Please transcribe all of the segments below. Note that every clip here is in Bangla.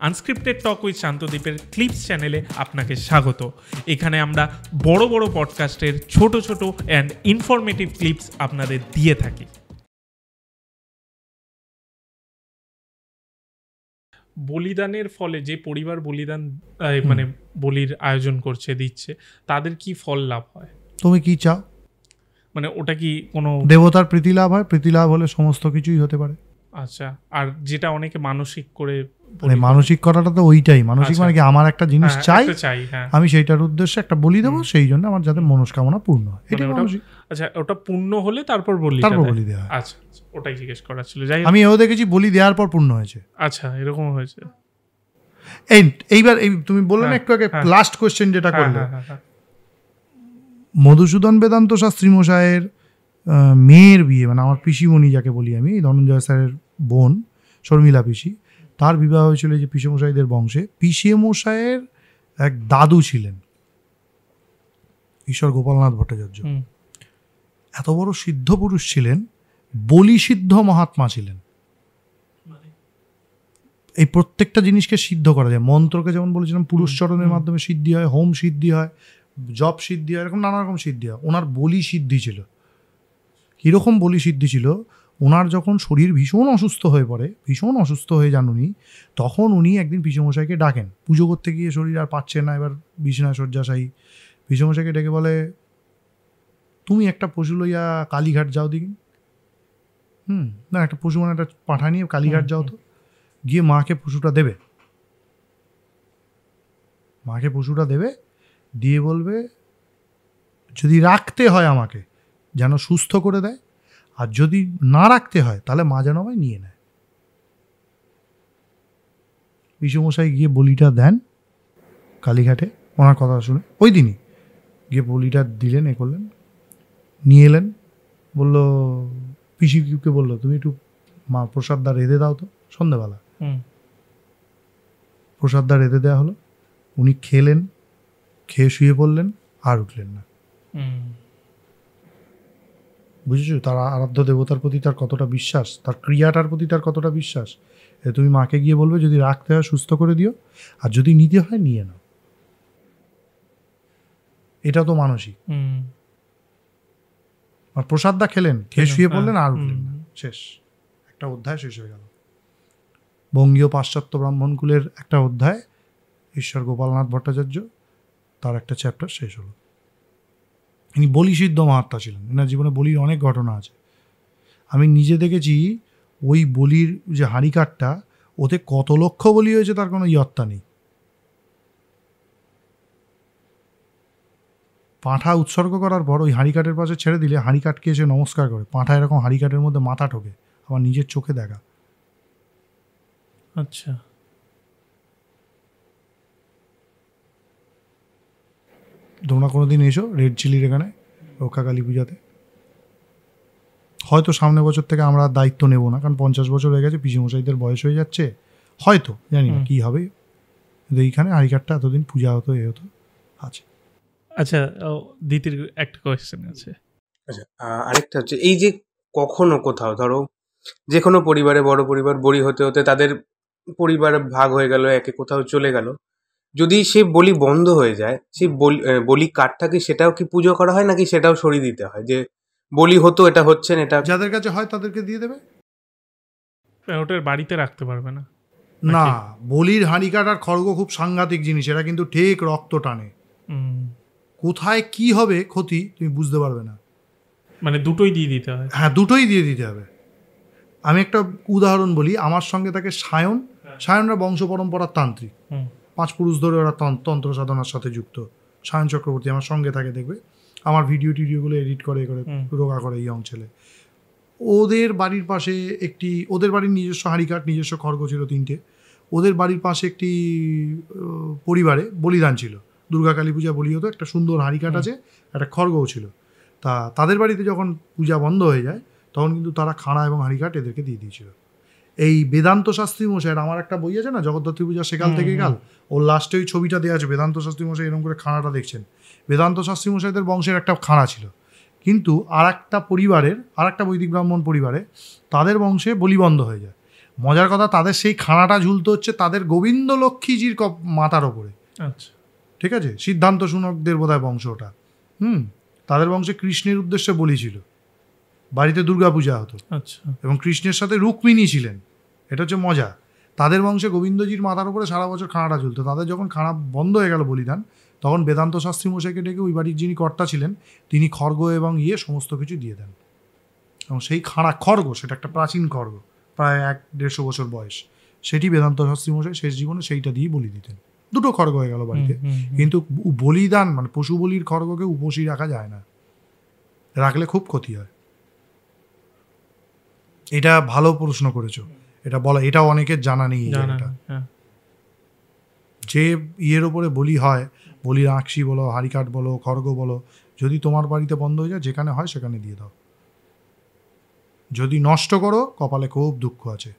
আনস্ক্রিপ্টেড টক উইথ শান্তদ্বীপের ক্লিপস চ্যানেলে আপনাকে স্বাগত। এখানে আমরা বড় বড় পডকাস্টের ছোট ছোট অ্যান্ড ইনফরমেটিভ ক্লিপস আপনাদের দিয়ে থাকি। বলিদানের ফলে যে পরিবার বলিদান মানে বলির আয়োজন করছে দিচ্ছে, তাদের কি ফল লাভ হয়? তুমি কি চাও? মানে ওটা কি কোনো দেবতার প্রীতি লাভ হয়? প্রীতি লাভ হলে সমস্ত কিছুই হতে পারে। আচ্ছা, আর যেটা অনেকে মানসিক করে, মানে মানসিক করাটা তো ওইটাই মানসিক, মানে কি আমার একটা জিনিস চাই, আমি সেইটার উদ্দেশ্যে একটা বলি দেবো, সেই জন্য আমার যাতে মনস্কামনা পূর্ণ হয়, এটা মানসিক। আচ্ছা, ওটা পূর্ণ হলে তারপর বলি দেওয়া। আচ্ছা, ওটাই জিজ্ঞেস করা ছিল। যাই, আমি এও দেখেছি বলি দেওয়ার পর পূর্ণ হয়েছে। আচ্ছা, এরকম হয়েছে। এইবার তুমি বললে না একটু আগে লাস্ট কোয়েশ্চেন যেটা করলে, মধুসূদন বেদান্ত শাস্ত্রী মশাইয়ের মেয়ের বিয়ে, মানে আমার পিসিমণি যাকে বলি আমি, ধনঞ্জয় স্যারের বোন শর্মিলা পিসি, তার বিবাহ হয়েছিল যে পিসেমশাইদের বংশে। পিসেমশাইয়ের এক দাদু ছিলেন ঈশ্বর গোপালনাথ ভট্টাচার্য। এত বড় সিদ্ধ পুরুষ ছিলেন, বলি সিদ্ধ মহাত্মা ছিলেন। এই প্রত্যেকটা জিনিসকে সিদ্ধ করা যায়। মন্ত্রকে যেমন বলেছিলাম পুরুষচরণের মাধ্যমে সিদ্ধি হয়, হোম সিদ্ধি হয়, জপ সিদ্ধি হয়, এরকম নানা রকম সিদ্ধি হয়। ওনার বলি সিদ্ধি ছিল। কীরকম বলি সিদ্ধি ছিল? ওনার যখন শরীর ভীষণ অসুস্থ হয়ে পড়ে, ভীষণ অসুস্থ হয়ে যান উনি, তখন উনি একদিন পিসেমশাইকে ডাকেন। পুজো করতে গিয়ে শরীর আর পাচ্ছে না, এবার বিছানায় শয্যাশায়ী। পিসেমশাইকে ডেকে বলে, তুমি একটা পশু লইয়া কালীঘাট যাও দেখি। না, একটা পশু মানে একটা পাঠা নিয়ে কালীঘাট যাও তো, গিয়ে মাকে পশুটা দেবে। মাকে পশুটা দেবে, দিয়ে বলবে যদি রাখতে হয় আমাকে যেন সুস্থ করে দেয়, আর যদি না রাখতে হয় তাহলে মা যেন আমায় নিয়ে নেয়। পিসেমশাই গিয়ে বলিটা দেন কালীঘাটে, ওনার কথা শুনে ওই দিনই গিয়ে বলিটা দিলেন, এ করলেন, নিয়ে এলেন। বললো, পিসিকে বললো, তুমি একটু মা প্রসাদটা রেঁধে দাও তো। সন্ধ্যেবেলা প্রসাদটা রেঁধে দেওয়া হলো। উনি খেলেন, খেয়ে শুয়ে পড়লেন, আর উঠলেন না। বুঝেছো তার আরাধ্য দেবতার প্রতি তার কতটা বিশ্বাস, তার ক্রিয়াটার প্রতি তার কতটা বিশ্বাস। তুমি মাকে গিয়ে বলবে যদি রাখতে হয় সুস্থ করে দিও, আর যদি নিতে হয় নিয়ে নাও। এটা তো মানসিক। আর প্রসাদটা খেলেন, খেয়ে শুয়ে পড়লেন, আর উঠলেন না। শেষ, একটা অধ্যায় শেষ হয়ে গেল। বঙ্গীয় পাশ্চাত্য ব্রাহ্মণকুলের একটা অধ্যায়, ঈশ্বর গোপালনাথ ভট্টাচার্য, তার একটা চ্যাপ্টার শেষ হলো। ইনি বলি সিদ্ধ মহাত্মা ছিলেন। এনার জীবনে বলির অনেক ঘটনা আছে। আমি নিজে দেখেছি ওই বলির যে হাঁড়িকাঠটা, ওতে কত লক্ষ বলি হয়েছে তার কোনো ইয়ত্তা নেই। পাঁঠা উৎসর্গ করার পর ওই হাঁড়িকাঠের পাশে ছেড়ে দিলে হাঁড়িকাঠকে এসে নমস্কার করে। পাঁঠা এরকম হাঁড়িকাঠের মধ্যে মাথা ঠোকে, আমার নিজের চোখে দেখা। আচ্ছা, তোমরা কোনোদিন এসো রেড চিলির এখানে রক্ষা কালী পূজাতে। হয়তো সামনের বছর থেকে আমরা দায়িত্ব নেব না, কারণ 50 বছর হয়ে গেছে, পিসেমশাইদের বয়স হয়ে যাচ্ছে, হয়তো জানি না কী হবে। কিন্তু এইখানে হাঁড়িকাঠটা এতদিন পূজা হতো, এ হতো আছে। আচ্ছা, দ্বিতীয় একটা কোয়েশ্চেন আছে। আচ্ছা, আরেকটা হচ্ছে এই যে কখনো কোথাও ধরো যে কোনো পরিবারে, বড় পরিবার, বড়ি হতে হতে তাদের পরিবার ভাগ হয়ে গেল, একে কোথাও চলে গেল, যদি সে বলি বন্ধ হয়ে যায়, সেই বলি কাঠটাকে সেটাও কি পুজো করা হয়, নাকি সেটাও সরিয়ে দিতে হয়? যে বলি হতো এটা হচ্ছে না, এটা যাদের কাছে হয় তাদেরকে দিয়ে দেবে, ওটার বাড়িতে রাখতে পারবে না। না, বলির হাঁড়িকাঠ আর খড়গ খুব সাংঘাতিক জিনিস, এরা কিন্তু ঠিক রক্ত টানে। কোথায় কি হবে ক্ষতি তুমি বুঝতে পারবে না। মানে দুটোই দিয়ে দিতে হয়? হ্যাঁ, দুটোই দিয়ে দিতে হবে। আমি একটা উদাহরণ বলি, আমার সঙ্গে থাকে সায়নরা বংশ পরম্পরার তান্ত্রিক, 5 পুরুষ ধরে ওরা তন্ত্র সাধনার সাথে যুক্ত। সায়ন চক্রবর্তী আমার সঙ্গে থাকে, দেখবে আমার ভিডিওগুলো এডিট করে রোগা করে, ইয়ং ছেলে। ওদের বাড়ির পাশে ওদের বাড়ির নিজস্ব হাঁড়িকাঠ, নিজস্ব খড়গ ছিল 3টে। ওদের বাড়ির পাশে একটি পরিবারে বলিদান ছিল, দুর্গা কালী পূজা বলি হতো, একটা সুন্দর হাঁড়িকাঠ আছে, একটা খড়গও ছিল। তাদের বাড়িতে যখন পূজা বন্ধ হয়ে যায়, তখন কিন্তু তারা খাঁড়া এবং হাঁড়িকাঠ এদেরকে দিয়ে দিয়েছিল। এই বেদান্ত শাস্ত্রী মশাইয়ের আমার একটা বই আছে না, জগদ্ধাত্রী পূজা সেকাল থেকে কাল, ওর লাস্টে ওই ছবিটা দেওয়া আছে, বেদান্ত শাস্ত্রী মশাই এরকম করে খাঁড়াটা দেখছেন। বেদান্ত শাস্ত্রী মশাইদের বংশের একটা খাঁড়া ছিল, কিন্তু আর একটা বৈদিক ব্রাহ্মণ পরিবারে তাদের বংশে বলি বন্ধ হয়ে যায়। মজার কথা, তাদের সেই খানাটা ঝুলতে হচ্ছে তাদের গোবিন্দ লক্ষ্মীজির মাথার ওপরে। আচ্ছা, ঠিক আছে, সিদ্ধান্ত সুনকদের বোধহয় বংশ ওটা। তাদের বংশে কৃষ্ণের উদ্দেশ্যে বলি ছিল, বাড়িতে দুর্গাপূজা হতো, আচ্ছা, এবং কৃষ্ণের সাথে রুক্মিণী ছিলেন। এটা হচ্ছে মজা। তাদের বংশে গোবিন্দজির মাথার উপরে সারা বছর খানাটা ঝুলতো। তাদের যখন খানা বন্ধ হয়ে গেল বলিদান, তখন বেদান্ত শাস্ত্রী মশাইকে ডেকে ওই বাড়ির যিনি কর্তা ছিলেন তিনি খড়গ এবং সমস্ত কিছু দিয়ে দেন। এবং সেই খাড়া খড়গ, সেটা একটা প্রাচীন খড়গ, প্রায় 100-150 বছর বয়স, সেটি বেদান্ত শাস্ত্রী মশাই শেষ জীবনে সেইটা দিয়ে বলি দিতেন। 2টো খড়গ হয়ে গেল বাড়িতে। কিন্তু বলিদান মানে পশু বলির খড়গকে উপসী রাখা যায় না, রাখলে খুব ক্ষতি হয়। এটা ভালো প্রশ্ন করেছো, এটা বলা, এটা অনেকের জানা নেই। যে ইয়ের ওপরে বলি হয়, বলির আঁকশি বলো, হারিকাট বলো, খড়গ বলো, যদি তোমার বাড়িতে বন্ধ হয়ে যায়, যেখানে হয় সেখানে দিয়ে দাও। যদি নষ্ট করো, কপালে খুব দুঃখ আছে।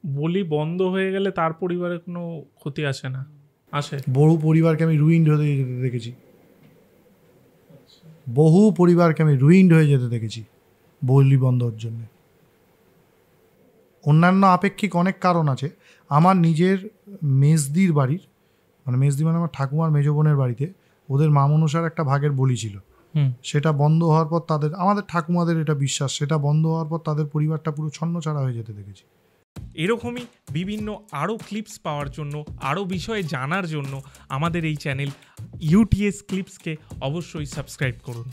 বলি বন্ধ হয়ে গেলে তার পরিবারে কোনো ক্ষতি আসে না? আসে। বহু পরিবারকে আমি রুইন্ড হয়ে যেতে দেখেছি, বহু পরিবারকে আমি রুইন্ড হয়ে যেতে দেখেছি বলি বন্ধর জন্য। অন্যান্য আপেক্ষিক অনেক কারণ আছে। আমার নিজের মেজদির বাড়ির, মানে মেজদি মানে আমার ঠাকুমার মেজ বোনের বাড়িতে, ওদের মা মনসার একটা ভাগের বলি ছিল। সেটা বন্ধ হওয়ার পর তাদের, আমাদের ঠাকুমাদের এটা বিশ্বাস, সেটা বন্ধ হওয়ার পর তাদের পরিবারটা পুরো ছন্নছাড়া হয়ে যেতে দেখেছি। এরকমই বিভিন্ন আরও ক্লিপস পাওয়ার জন্য, আরও বিষয়ে জানার জন্য আমাদের এই চ্যানেল ইউটিএস ক্লিপসকে অবশ্যই সাবস্ক্রাইব করুন।